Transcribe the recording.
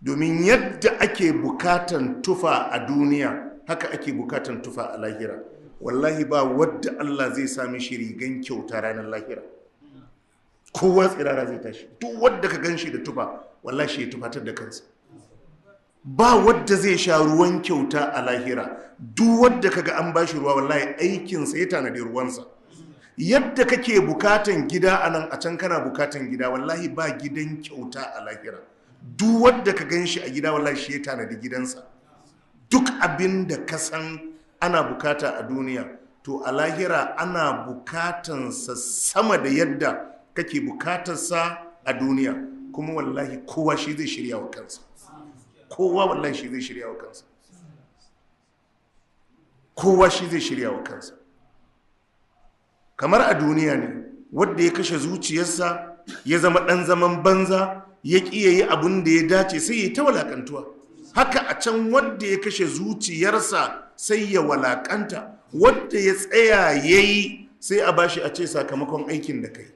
domin yadda ake bukatan tufa a duniya haka ake bukatan tufa a lahira. Wallahi ba wadda Allah zai sami shi rigan kyauta ranar lahira. Kowa tsirara zai tashi. Duk wadda ka ganshi da tufa wallahi shi ya tufatar da kansa. Ba wadda zai sha ruwan kyauta a lahira. Duk wadda kaga an bashi ruwa wallahi aikinsa ya tanadi ruwansa. Yadda kake bukatan gida a nan, a can kana bukatan gida, wallahi ba gidan kyauta a lahira. Duk wadda ka ganshi a gida wallahi shi ya tanadi gidansa. Duk abin da ka san ana bukata a duniya to a lahira ana bukatansa sama da yadda kake bukatarsa a duniya. Kuma wallahi kowa shi zai shirya wa kansa. Kowa wallahi shi zai shirya wa kansa. Kowa shi zai shirya wa kansa. Kamar a duniya ne wadda ya kashe zuciyarsa ya zama ɗan zaman banza ya ƙi yayi abin da ya dace sai ya ta walakantuwa. Haka a can wadda ya kashe zuciyarsa sai ya walakanta, wadda ya tsaya yayi sai a bashi a ce sakamakon aikin da kai.